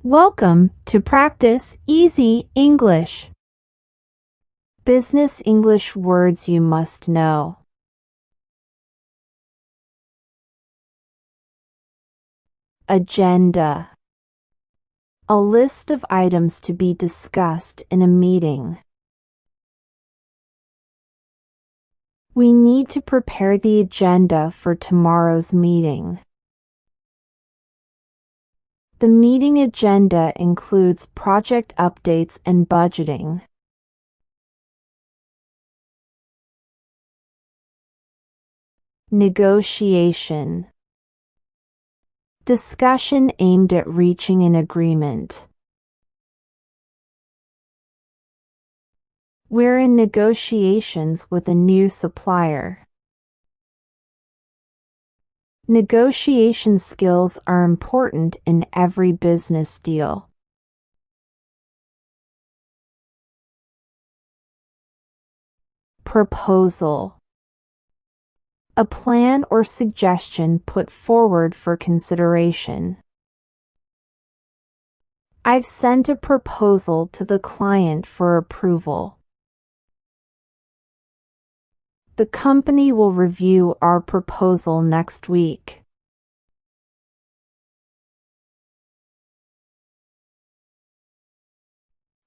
Welcome to Practice Easy English. Business English words you must know. Agenda. A list of items to be discussed in a meeting. We need to prepare the agenda for tomorrow's meeting. The meeting agenda includes project updates and budgeting. Negotiation. Discussion aimed at reaching an agreement. We're in negotiations with a new supplier. Negotiation skills are important in every business deal. Proposal. A plan or suggestion put forward for consideration. I've sent a proposal to the client for approval. The company will review our proposal next week.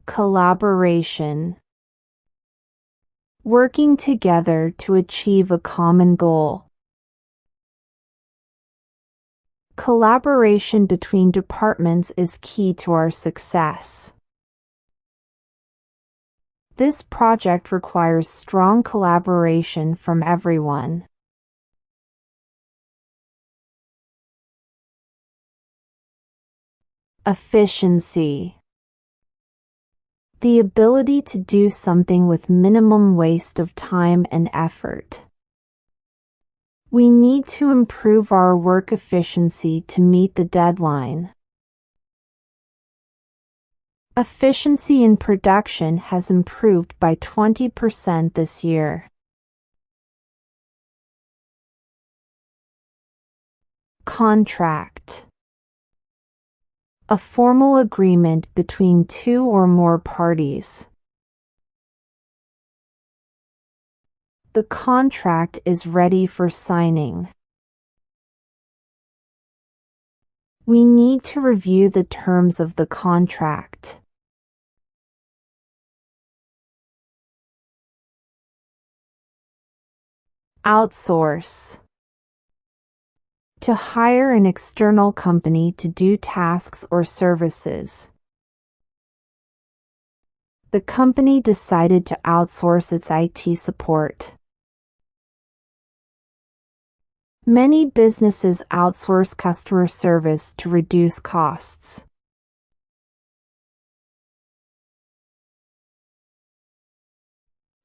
Collaboration. Working together to achieve a common goal. Collaboration between departments is key to our success. This project requires strong collaboration from everyone. Efficiency. The ability to do something with minimum waste of time and effort. We need to improve our work efficiency to meet the deadline. Efficiency in production has improved by 20% this year. Contract. A formal agreement between two or more parties. The contract is ready for signing. We need to review the terms of the contract. Outsource. To hire an external company to do tasks or services. The company decided to outsource its IT support. Many businesses outsource customer service to reduce costs.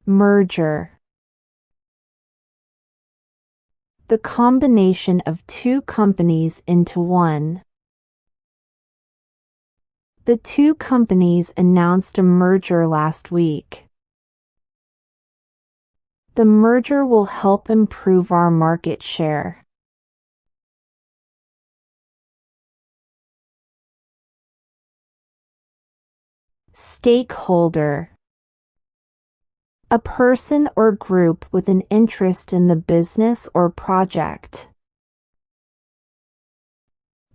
Merger. The combination of two companies into one. The two companies announced a merger last week. The merger will help improve our market share. Stakeholder. A person or group with an interest in the business or project.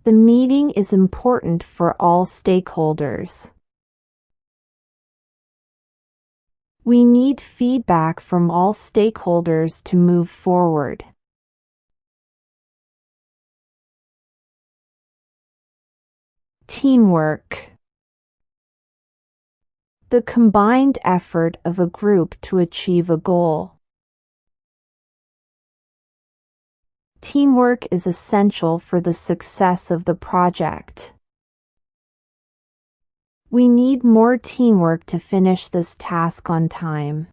The meeting is important for all stakeholders. We need feedback from all stakeholders to move forward. Teamwork. The combined effort of a group to achieve a goal. Teamwork is essential for the success of the project. We need more teamwork to finish this task on time.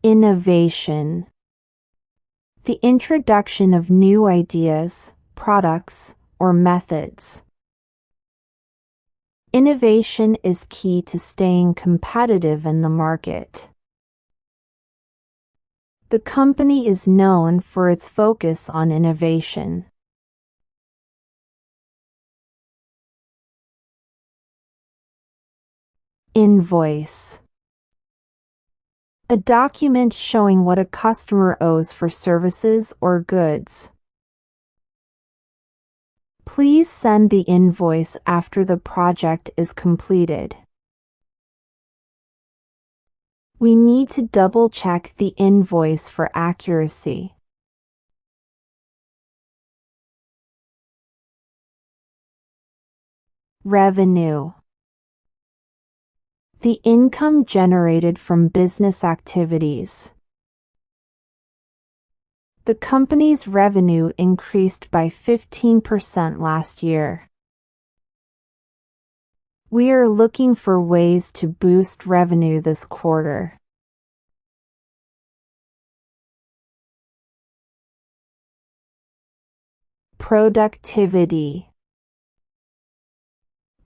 Innovation. The introduction of new ideas, products, or methods. Innovation is key to staying competitive in the market. The company is known for its focus on innovation. Invoice. A document showing what a customer owes for services or goods. Please send the invoice after the project is completed. We need to double-check the invoice for accuracy. Revenue. The income generated from business activities. The company's revenue increased by 15% last year. We are looking for ways to boost revenue this quarter. Productivity.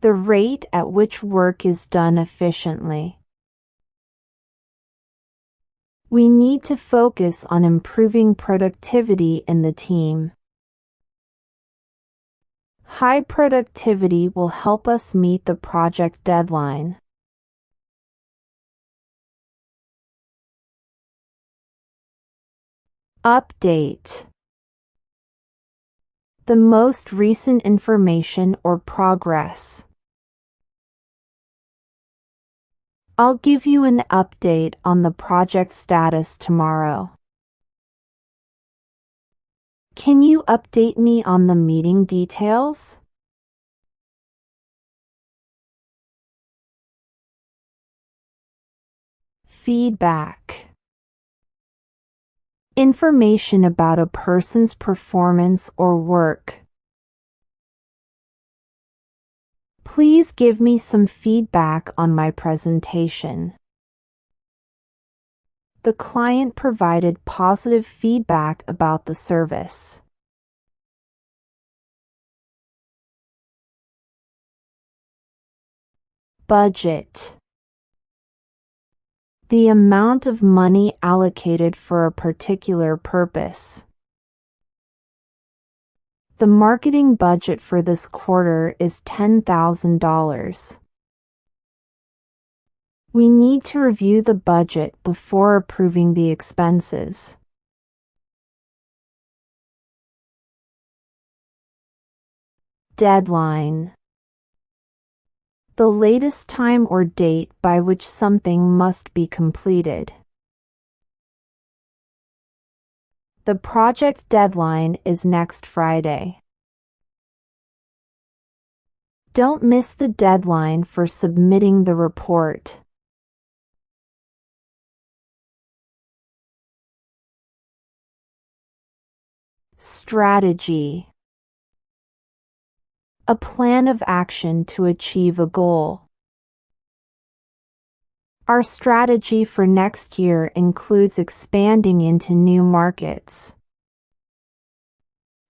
The rate at which work is done efficiently. We need to focus on improving productivity in the team. High productivity will help us meet the project deadline. Update. The most recent information or progress. I'll give you an update on the project status tomorrow. Can you update me on the meeting details? Feedback. Information about a person's performance or work. Please give me some feedback on my presentation. The client provided positive feedback about the service. Budget. The amount of money allocated for a particular purpose. The marketing budget for this quarter is $10,000. We need to review the budget before approving the expenses. Deadline. The latest time or date by which something must be completed. The project deadline is next Friday. Don't miss the deadline for submitting the report. Strategy. A plan of action to achieve a goal. Our strategy for next year includes expanding into new markets.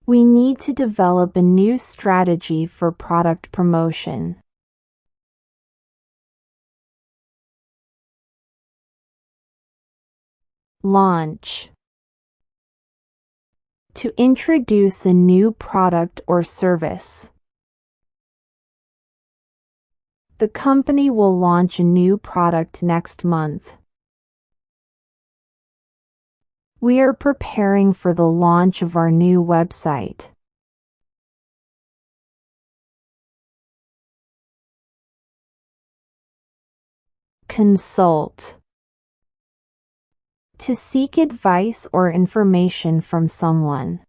We need to develop a new strategy for product promotion. Launch. To introduce a new product or service. The company will launch a new product next month. We are preparing for the launch of our new website. Consult. To seek advice or information from someone.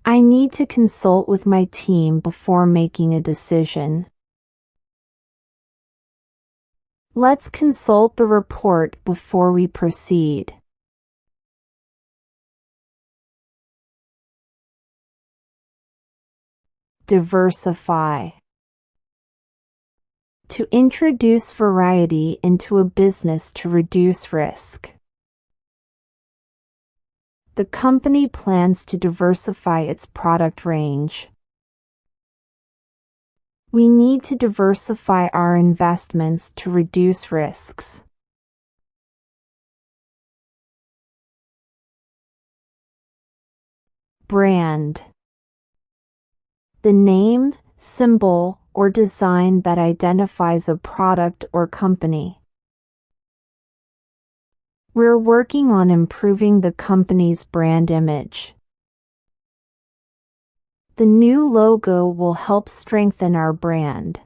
I need to consult with my team before making a decision. Let's consult the report before we proceed. Diversify. To introduce variety into a business to reduce risk. The company plans to diversify its product range. We need to diversify our investments to reduce risks. Brand. The name, symbol, or design that identifies a product or company. We're working on improving the company's brand image. The new logo will help strengthen our brand.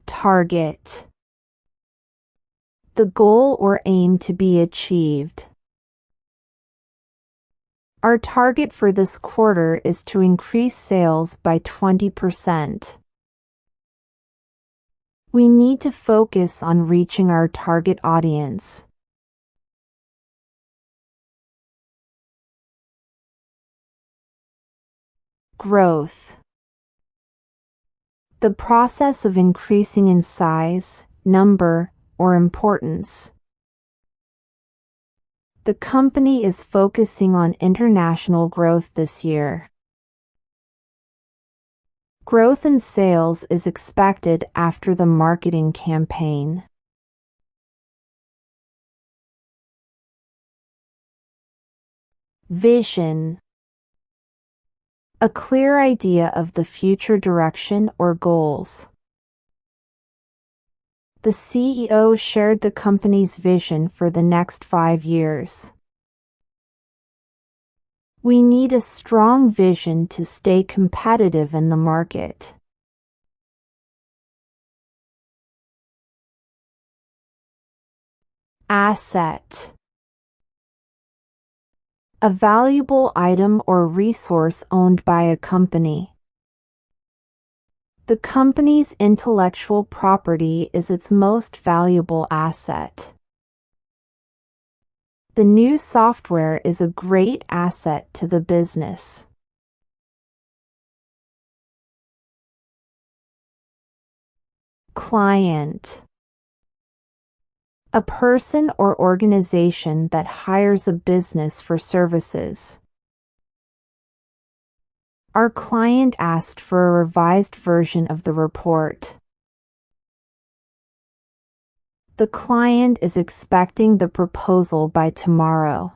Target. The goal or aim to be achieved. Our target for this quarter is to increase sales by 20%. We need to focus on reaching our target audience. Growth. The process of increasing in size, number, or importance. The company is focusing on international growth this year. Growth in sales is expected after the marketing campaign. Vision. A clear idea of the future direction or goals. The CEO shared the company's vision for the next 5 years. We need a strong vision to stay competitive in the market. Asset. A valuable item or resource owned by a company. The company's intellectual property is its most valuable asset. The new software is a great asset to the business. Client. A person or organization that hires a business for services. Our client asked for a revised version of the report. The client is expecting the proposal by tomorrow.